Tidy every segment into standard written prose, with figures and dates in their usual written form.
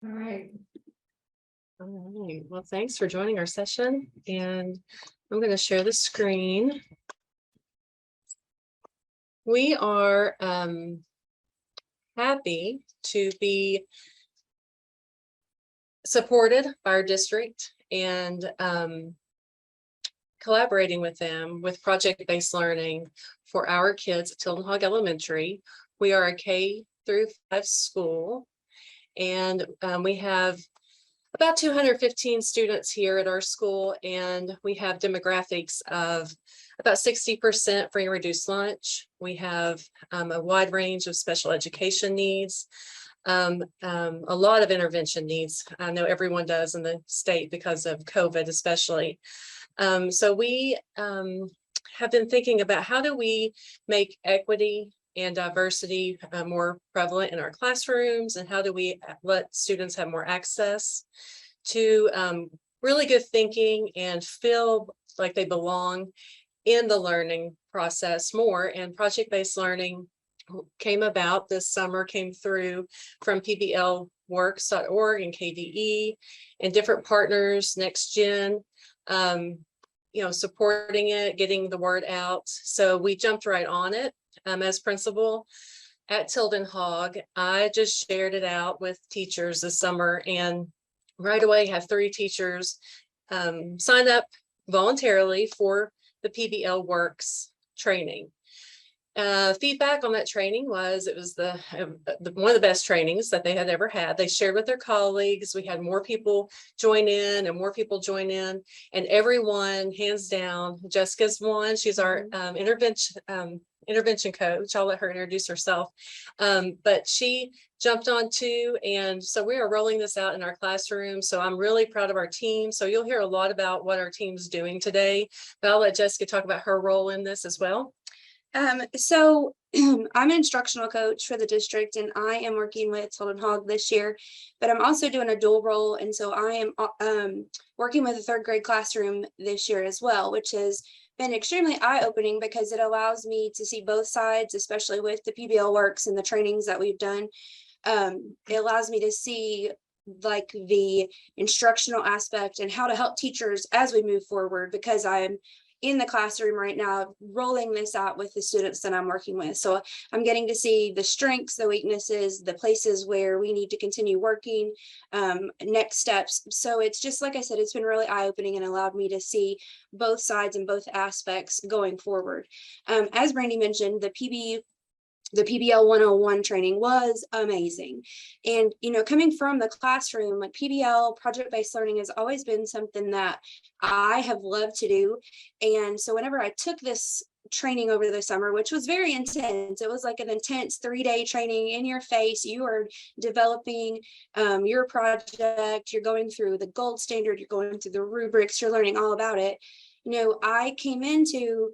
All right. All right, well, thanks for joining our session, and I'm going to share the screen. We are happy to be supported by our district and collaborating with them with project-based learning for our kids at Tilden Hog Elementary. We are a K-5 school, and we have about 215 students here at our school, and we have demographics of about 60% free and reduced lunch. We have a wide range of special education needs, a lot of intervention needs. I know everyone does in the state because of COVID especially. So we have been thinking about how do we make equity and diversity more prevalent in our classrooms, and how do we let students have more access to really good thinking and feel like they belong in the learning process more. And project-based learning came about this summer, came through from pblworks.org and KDE and different partners, Next Gen, supporting it, getting the word out. So we jumped right on it. As principal at Tilden Hog, I just shared it out with teachers this summer, and right away have 3 teachers sign up voluntarily for the PBL Works training. Feedback on that training was it was one of the best trainings that they had ever had. They shared with their colleagues. We had more people join in and more people join in, and everyone, hands down, Jessica's one. She's our intervention coach. I'll let her introduce herself, but she jumped on too, and so we are rolling this out in our classroom. So I'm really proud of our team. So you'll hear a lot about what our team's doing today, but I'll let Jessica talk about her role in this as well. So I'm an instructional coach for the district, and I am working with Tilden Hog this year, but I'm also doing a dual role. And so I am working with a 3rd grade classroom this year as well, which has been extremely eye-opening because it allows me to see both sides, especially with the PBL Works and the trainings that we've done. It allows me to see like the instructional aspect and how to help teachers as we move forward, because I'm in the classroom right now rolling this out with the students that I'm working with. So I'm getting to see the strengths, the weaknesses, the places where we need to continue working, next steps. So it's just, like I said, it's been really eye-opening and allowed me to see both sides and both aspects going forward. As Brandy mentioned, the PBL 101 training was amazing. And, coming from the classroom, like PBL, project-based learning, has always been something that I have loved to do. And so whenever I took this training over the summer, which was very intense, it was like an intense 3-day training in your face. You are developing your project, you're going through the gold standard, you're going through the rubrics, you're learning all about it. I came into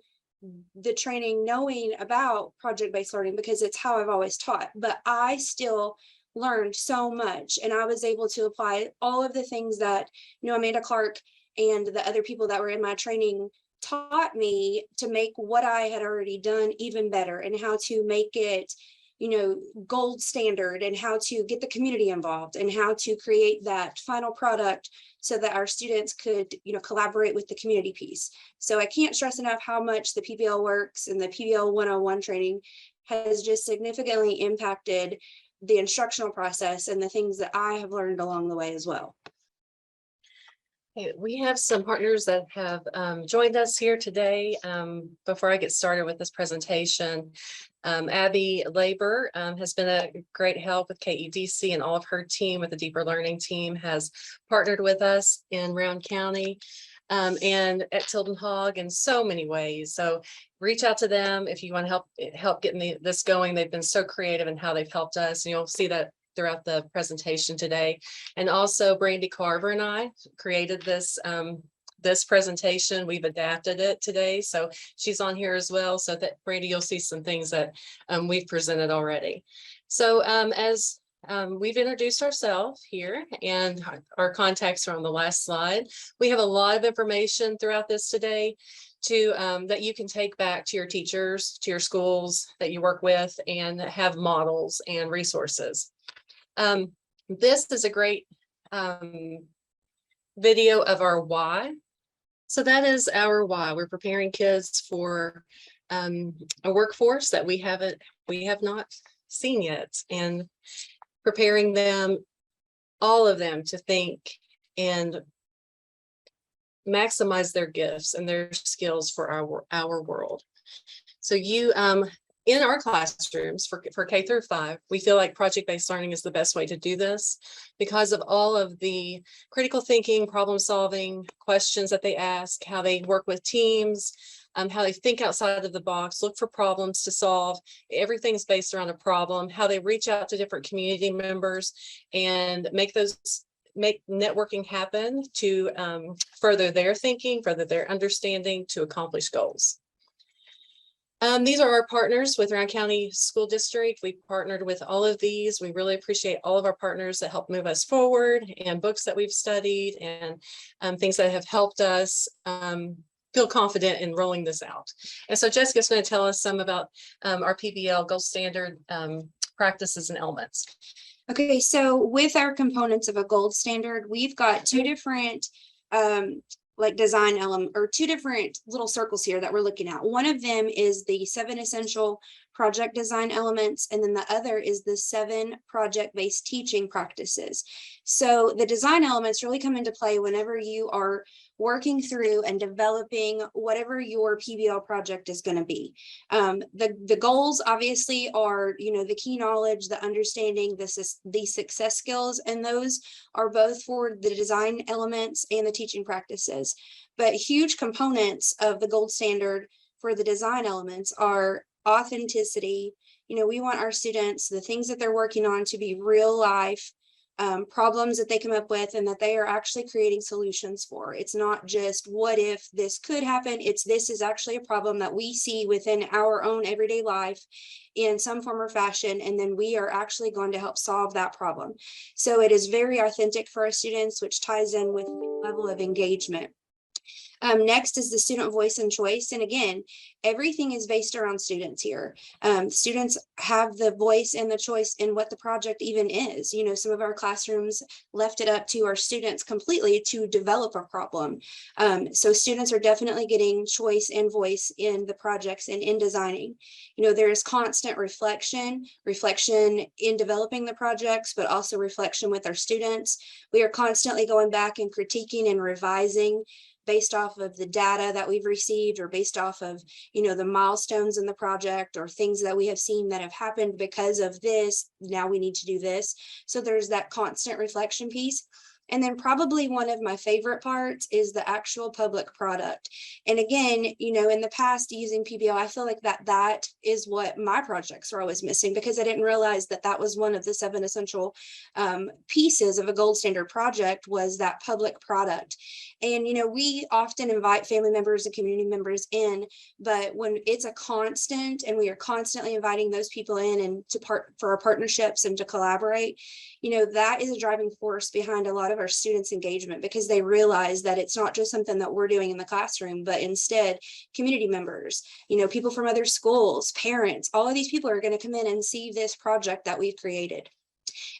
the training knowing about project-based learning because it's how I've always taught, but I still learned so much, and I was able to apply all of the things that Amanda Clark and the other people that were in my training taught me to make what I had already done even better, and how to make it gold standard, and how to get the community involved, and how to create that final product so that our students could collaborate with the community piece. So I can't stress enough how much the PBL Works and the PBL 101 training has just significantly impacted the instructional process and the things that I have learned along the way as well. We have some partners that have joined us here today. Before I get started with this presentation, Abby Labor has been a great help with KEDC, and all of her team with the Deeper Learning team has partnered with us in Round County and at Tilden Hog in so many ways. So reach out to them if you want to help getting this going. They've been so creative in how they've helped us, and you'll see that throughout the presentation today. And also Brandy Carver and I created this presentation. We've adapted it today, so she's on here as well. So that, Brandy, you'll see some things that we've presented already. So as we've introduced ourselves here, and our contacts are on the last slide. We have a lot of information throughout this today that you can take back to your teachers, to your schools that you work with, and have models and resources. This is a great video of our why. So that is our why. We're preparing kids for a workforce that we have not seen yet, and preparing them, all of them, to think and maximize their gifts and their skills for our world. So you in our classrooms for K through 5, we feel like project-based learning is the best way to do this because of all of the critical thinking, problem solving questions that they ask, how they work with teams, how they think outside of the box, look for problems to solve. Everything's based around a problem, how they reach out to different community members and make networking happen to further their thinking, further their understanding, to accomplish goals. These are our partners with Round County School District. We partnered with all of these. We really appreciate all of our partners that help move us forward, and books that we've studied, and things that have helped us feel confident in rolling this out. And so Jessica's going to tell us some about our PBL gold standard practices and elements. Okay, so with our components of a gold standard, we've got two different like design element, or two different little circles here that we're looking at. One of them is the 7 essential project design elements, and then the other is the 7 project-based teaching practices. So the design elements really come into play whenever you are working through and developing whatever your PBL project is going to be. The goals obviously are, the key knowledge, the understanding, the success skills, and those are both for the design elements and the teaching practices. But huge components of the gold standard for the design elements are authenticity. We want our students, the things that they're working on, to be real life problems that they come up with and that they are actually creating solutions for. It's not just what if this could happen, this is actually a problem that we see within our own everyday life in some form or fashion, and then we are actually going to help solve that problem. So it is very authentic for our students, which ties in with the level of engagement. Next is the student voice and choice. And again, everything is based around students here. Students have the voice and the choice in what the project even is. Some of our classrooms left it up to our students completely to develop a problem. So students are definitely getting choice and voice in the projects and in designing. There is constant reflection in developing the projects, but also reflection with our students. We are constantly going back and critiquing and revising based off of the data that we've received, or based off of, the milestones in the project, or things that we have seen that have happened because of this. Now we need to do this. So there's that constant reflection piece. And then probably one of my favorite parts is the actual public product. And again, in the past using PBL, I feel like that is what my projects are always missing, because I didn't realize that was one of the 7 essential pieces of a gold standard project, was that public product. And, we often invite family members and community members in, but when it's a constant and we are constantly inviting those people in and for our partnerships and to collaborate, that is a driving force behind a lot of our students' engagement, because they realize that it's not just something that we're doing in the classroom, but instead community members, people from other schools, parents, all of these people are going to come in and see this project that we've created.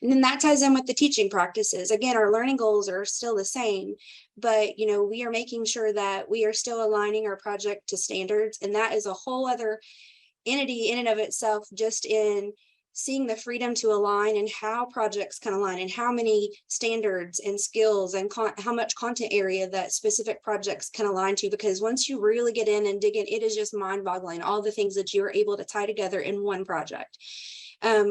And then that ties in with the teaching practices. Again, our learning goals are still the same, but we are making sure that we are still aligning our project to standards. And that is a whole other entity in and of itself, just in seeing the freedom to align and how projects can align, and how many standards and skills and how much content area that specific projects can align to. Because once you really get in and dig in, it is just mind-boggling, all the things that you're able to tie together in one project.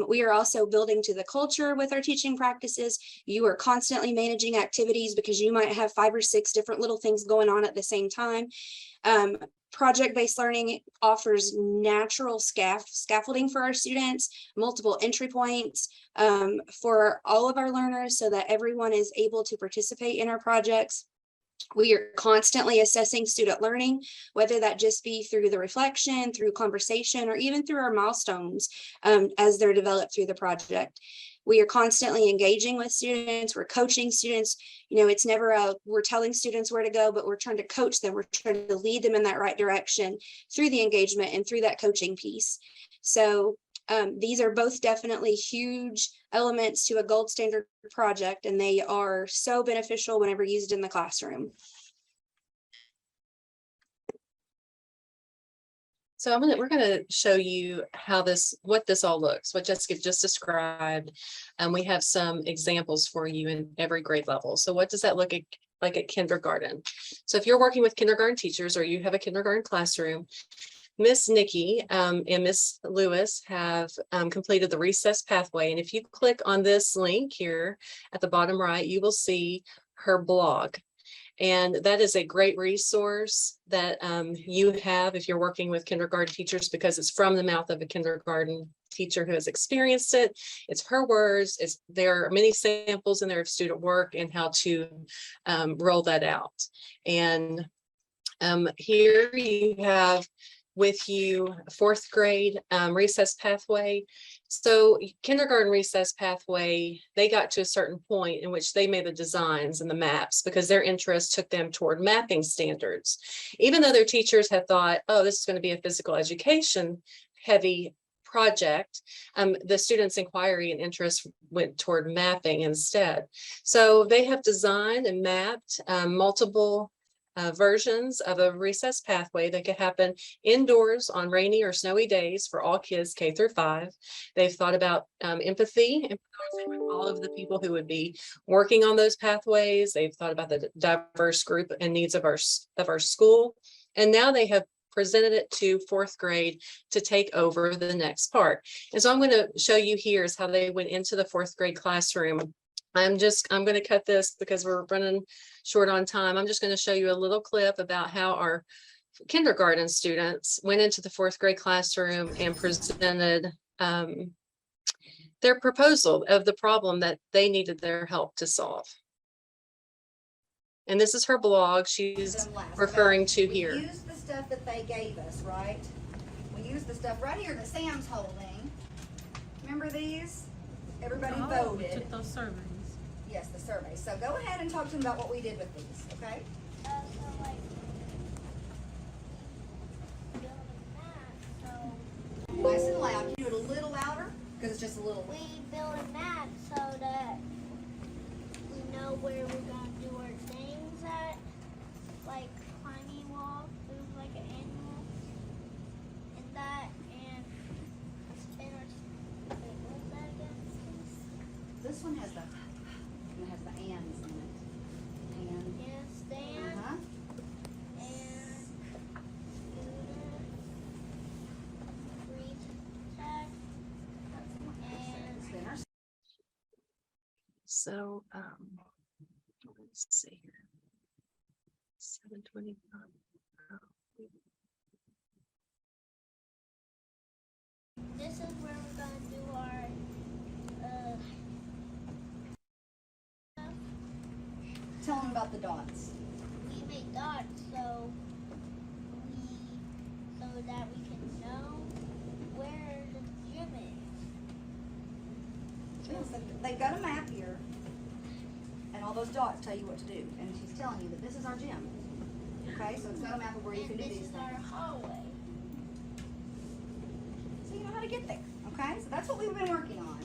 We are also building to the culture with our teaching practices. You are constantly managing activities, because you might have 5 or 6 different little things going on at the same time. Project-based learning offers natural scaffolding for our students, multiple entry points for all of our learners, so that everyone is able to participate in our projects. We are constantly assessing student learning, whether that just be through the reflection, through conversation, or even through our milestones as they're developed through the project. We are constantly engaging with students. We're coaching students. It's never we're telling students where to go, but we're trying to coach them. We're trying to lead them in that right direction through the engagement and through that coaching piece. So These are both definitely huge elements to a gold standard project, and they are so beneficial whenever used in the classroom. So we're gonna show you how what this all looks, what Jessica just described. And we have some examples for you in every grade level. So what does that look like at kindergarten? So if you're working with kindergarten teachers or you have a kindergarten classroom, Miss Nikki and Miss Lewis have completed the recess pathway. And if you click on this link here at the bottom right, you will see her blog. And that is a great resource that you have if you're working with kindergarten teachers, because it's from the mouth of a kindergarten teacher who has experienced it. It's her words. There are many samples in there of student work and how to roll that out. And here you have with you fourth grade recess pathway. So kindergarten recess pathway, they got to a certain point in which they made the designs and the maps because their interest took them toward mapping standards. Even though their teachers had thought, oh, this is going to be a physical education heavy project, the students' inquiry and interest went toward mapping instead. So they have designed and mapped multiple versions of a recess pathway that could happen indoors on rainy or snowy days for all kids K through 5. They've thought about empathy and with all of the people who would be working on those pathways. They've thought about the diverse group and needs of our school. And now they have presented it to fourth grade to take over the next part. And so I'm going to show you here is how they went into the fourth grade classroom. I'm going to cut this because we're running short on time. I'm just going to show you a little clip about how our kindergarten students went into the fourth grade classroom and presented their proposal of the problem that they needed their help to solve. And this is her blog she's referring to here. We used the stuff that they gave us, right? We used the stuff right here that Sam's holding. Remember these? Everybody voted. We took those surveys. Yes, the survey. So go ahead and talk to them about what we did with these, okay? So like, build a map, so Nice and loud. Can you do it a little louder? Because it's just a little. we build a map so that we know where we're gonna do our things at, like climbing wall, move like an animal, and that, and spin our. Wait, what's that again? This one has the ands in it. And Handstand uh-huh. and scooter, free tag, and Spin our So let's see here. 7:25. this is where we're gonna do our Tell them about the dots. we make dots so that we can know where the gym is. Yes, they've got a map here. And all those dots tell you what to do. And she's telling you that this is our gym. Okay, so it's got a map of where you can And do this these is our things. hallway. So you know how to get there. Okay, so that's what we've been working on.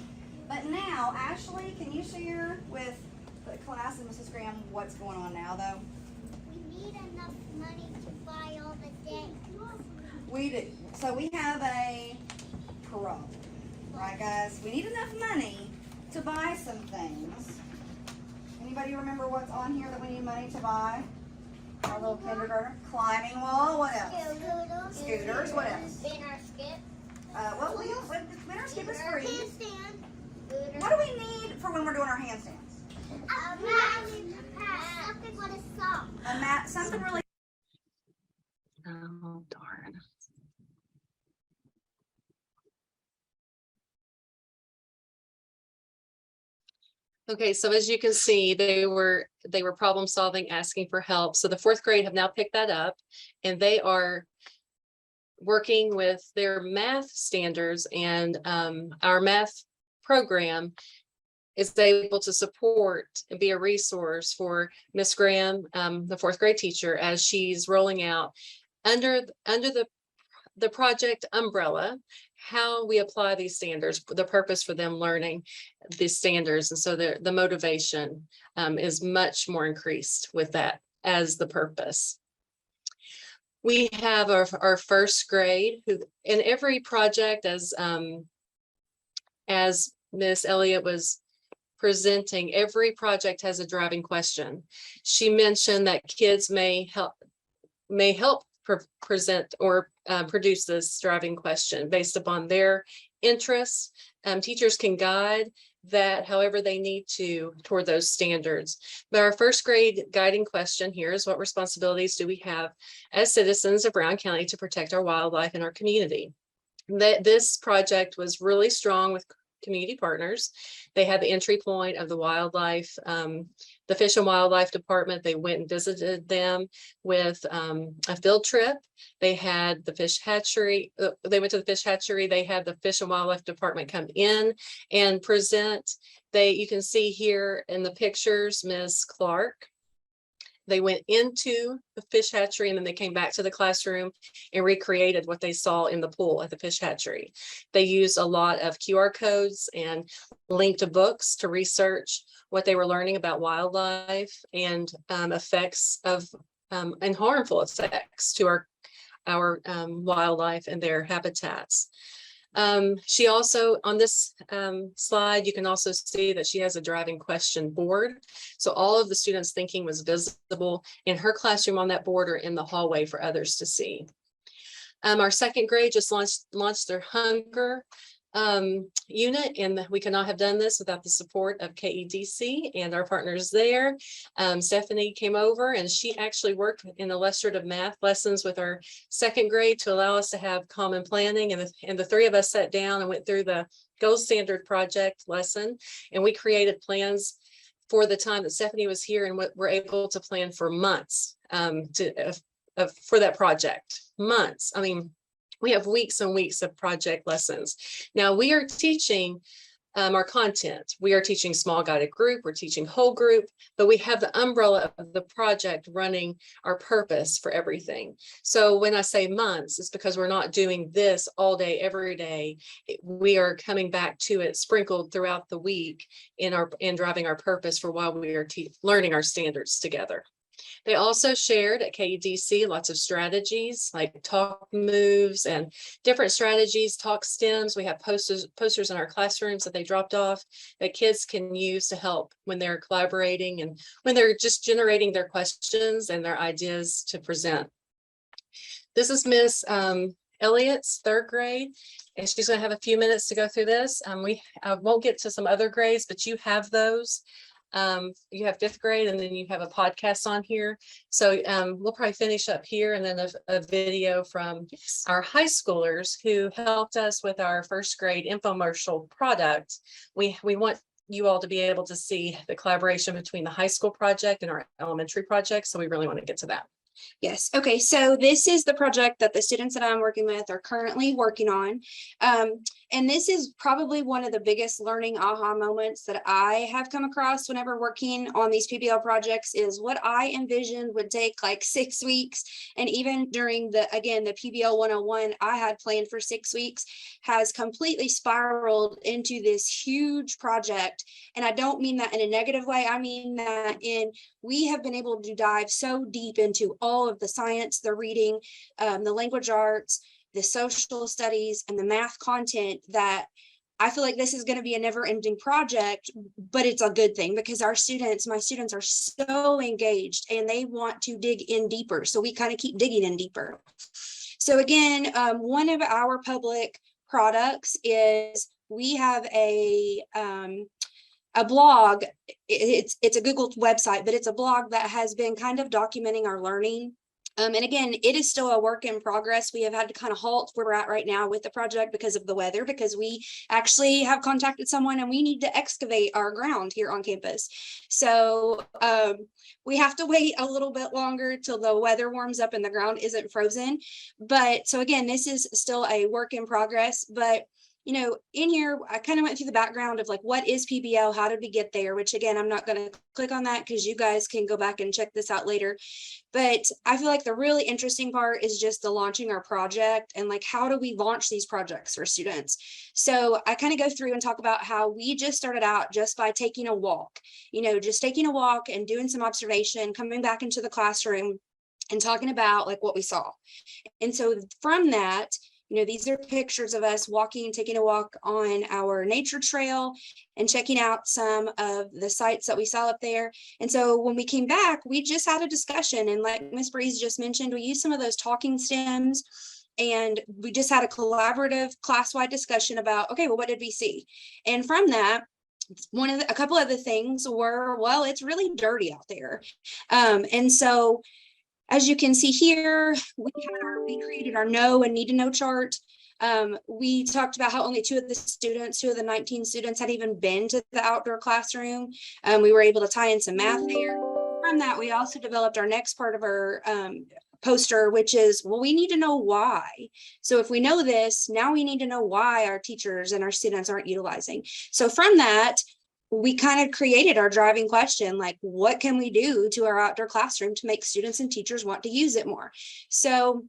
But now, Ashley, can you share with the class and Mrs. Graham what's going on now, though? We need enough money to buy all the things. We do. So we have a problem, right, guys? We need enough money to buy some things. Anybody remember what's on here that we need money to buy? Our little kindergarten climbing wall. What else? Scooters. What else? Spin or skip. Well, spinner skip is free. Handstand. What do we need for when we're doing our handstands? A mat. Something with a sock. A mat. Something really. Oh, darn. Okay, so as you can see, they were problem solving, asking for help. So the fourth grade have now picked that up, and they are working with their math standards, and our math program is able to support and be a resource for Miss Graham, the fourth grade teacher, as she's rolling out under the project umbrella how we apply these standards, the purpose for them learning these standards. And so the motivation is much more increased with that as the purpose. We have our first grade who in every project, as Miss Elliott was presenting, every project has a driving question. She mentioned that kids may help present or produce this driving question based upon their interests. Teachers can guide that however they need to toward those standards. But our first grade guiding question here is, what responsibilities do we have as citizens of Brown County to protect our wildlife and our community? This project was really strong with community partners. They had the entry point of the wildlife, the Fish and Wildlife Department. They went and visited them with a field trip. They had the fish hatchery. They went to the fish hatchery. They had the Fish and Wildlife Department come in and present. You can see here in the pictures, Ms. Clark. They went into the fish hatchery and then they came back to the classroom and recreated what they saw in the pool at the fish hatchery. They used a lot of QR codes and linked to books to research what they were learning about wildlife and effects of and harmful effects to our wildlife and their habitats. She also, on this slide, you can also see that she has a driving question board. So all of the students' thinking was visible in her classroom on that board or in the hallway for others to see. Our second grade just launched their hunger unit, and we could not have done this without the support of KEDC and our partners there. Stephanie came over and she actually worked in illustrative math lessons with our second grade to allow us to have common planning, and the three of us sat down and went through the gold standard project lesson, and we created plans for the time that Stephanie was here, and we're able to plan for months for that project. Months. I mean, we have weeks and weeks of project lessons. Now we are teaching our content. We are teaching small guided group, we're teaching whole group, but we have the umbrella of the project running our purpose for everything. So when I say months, it's because we're not doing this all day, every day. We are coming back to it sprinkled throughout the week in driving our purpose for while we are learning our standards together. They also shared at KEDC lots of strategies like talk moves and different strategies, talk stems. We have posters in our classrooms that they dropped off that kids can use to help when they're collaborating and when they're just generating their questions and their ideas to present. This is Miss Elliott's third grade, and she's going to have a few minutes to go through this. I won't get to some other grades, but you have those. You have fifth grade, and then you have a podcast on here. So we'll probably finish up here, and then a video from our high schoolers who helped us with our first grade infomercial product. We want you all to be able to see the collaboration between the high school project and our elementary project. So we really want to get to that. Yes. Okay. So this is the project that the students that I'm working with are currently working on. And this is probably one of the biggest learning aha moments that I have come across whenever working on these PBL projects is what I envisioned would take like 6 weeks. And even during the PBL 101 I had planned for 6 weeks has completely spiraled into this huge project. And I don't mean that in a negative way. I mean that we have been able to dive so deep into all of the science, the reading, the language arts, the social studies, and the math content that I feel like this is going to be a never-ending project, but it's a good thing because my students are so engaged and they want to dig in deeper. So we kind of keep digging in deeper. So again, one of our public products is we have a blog. It's a Google website, but it's a blog that has been kind of documenting our learning. And again, it is still a work in progress. We have had to kind of halt where we're at right now with the project because of the weather, because we actually have contacted someone and we need to excavate our ground here on campus. So we have to wait a little bit longer till the weather warms up and the ground isn't frozen. But so again, this is still a work in progress, but you know, in here, I kind of went through the background of like, what is PBL? How did we get there? Which again, I'm not going to click on that because you guys can go back and check this out later. But I feel like the really interesting part is just the launching our project and like, how do we launch these projects for students? So I kind of go through and talk about how we just started out just by taking a walk, you know, just taking a walk and doing some observation, coming back into the classroom and talking about like what we saw. And so from that, you know, these are pictures of us walking, taking a walk on our nature trail and checking out some of the sites that we saw up there. And so when we came back, we just had a discussion. And like Ms. Breeze just mentioned, we used some of those talking stems and we just had a collaborative class-wide discussion about, okay, well, what did we see? And from that, a couple of the things were, well, it's really dirty out there. And so as you can see here, we created our know and need to know chart. We talked about how only two of the 19 students had even been to the outdoor classroom. We were able to tie in some math there. From that, we also developed our next part of our poster, which is, well, we need to know why. So if we know this, now we need to know why our teachers and our students aren't utilizing. So from that, we kind of created our driving question, like, what can we do to our outdoor classroom to make students and teachers want to use it more? So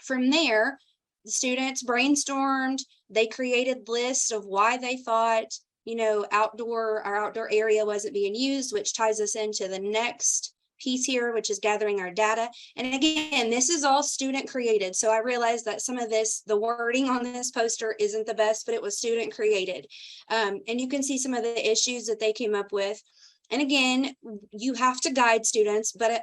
from there, the students brainstormed, they created lists of why they thought, you know, our outdoor area wasn't being used, which ties us into the next piece here, which is gathering our data. And again, this is all student created. So I realized that some of this, the wording on this poster isn't the best, but it was student created. And you can see some of the issues that they came up with. And again, you have to guide students, but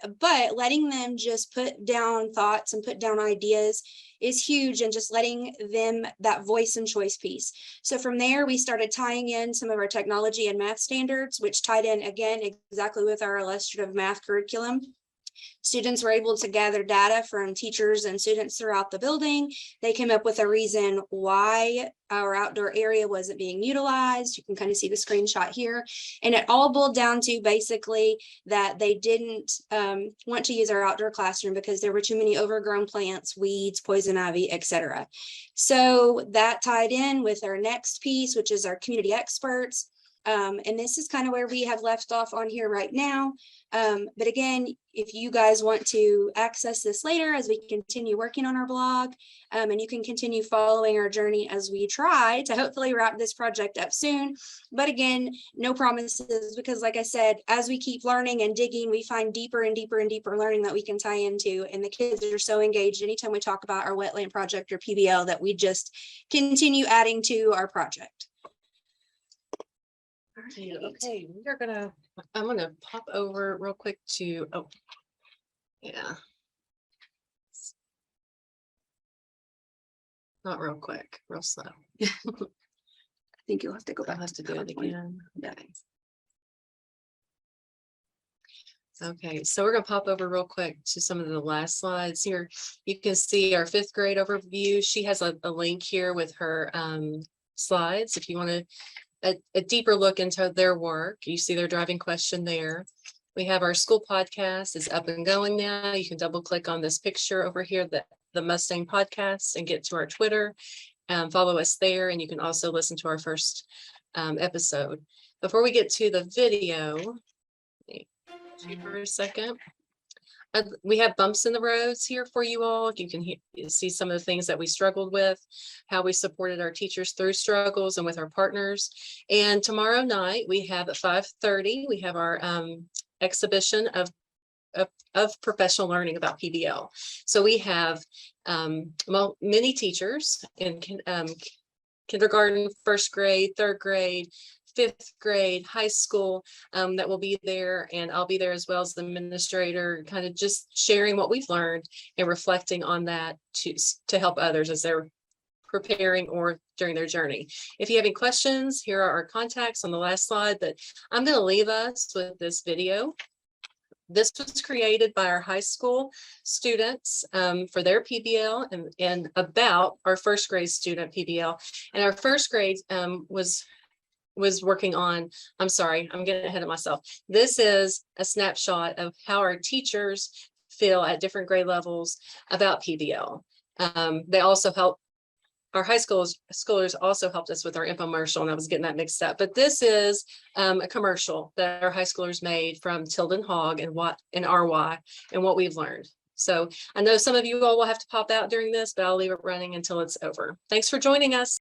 letting them just put down thoughts and put down ideas is huge, and just letting them that voice and choice piece. So from there, we started tying in some of our technology and math standards, which tied in again exactly with our illustrative math curriculum. Students were able to gather data from teachers and students throughout the building. They came up with a reason why our outdoor area wasn't being utilized. You can kind of see the screenshot here. And it all boiled down to basically that they didn't want to use our outdoor classroom because there were too many overgrown plants, weeds, poison ivy, etc. So that tied in with our next piece, which is our community experts. And this is kind of where we have left off on here right now. But again, if you guys want to access this later as we continue working on our blog, and you can continue following our journey as we try to hopefully wrap this project up soon. But again, no promises, because like I said, as we keep learning and digging, we find deeper and deeper and deeper learning that we can tie into. And the kids are so engaged anytime we talk about our wetland project or PBL that we just continue adding to our project. Okay, I'm gonna pop over real quick to, oh, yeah. Not real quick, real slow. I think you'll have to go I'll back have to do it again. Okay. Okay, so we're gonna pop over real quick to some of the last slides here. You can see our 5th grade overview. She has a link here with her slides. If you want to a deeper look into their work, you see their driving question there. We have our school podcast is up and going now. You can double click on this picture over here, the Mustang podcast, and get to our Twitter. Follow us there, and you can also listen to our first episode. Before we get to the video, for a second. We have bumps in the roads here for you all. You can see some of the things that we struggled with, how we supported our teachers through struggles and with our partners. And tomorrow night we have at 5:30, we have our exhibition of professional learning about PBL. So we have many teachers in kindergarten, 1st grade, 3rd grade, 5th grade, high school that will be there, and I'll be there as well as the administrator, kind of just sharing what we've learned and reflecting on that to help others as they're preparing or during their journey. If you have any questions, here are our contacts on the last slide, but I'm going to leave us with this video. This was created by our high school students for their PBL and about our 1st grade student PBL. And our 1st grade was working on, I'm sorry, I'm getting ahead of myself. This is a snapshot of how our teachers feel at different grade levels about PBL. They also help our high schoolers also helped us with our infomercial, and I was getting that mixed up. But this is a commercial that our high schoolers made from Tilden Hog and RY and what we've learned. So I know some of you all will have to pop out during this, but I'll leave it running until it's over. Thanks for joining us.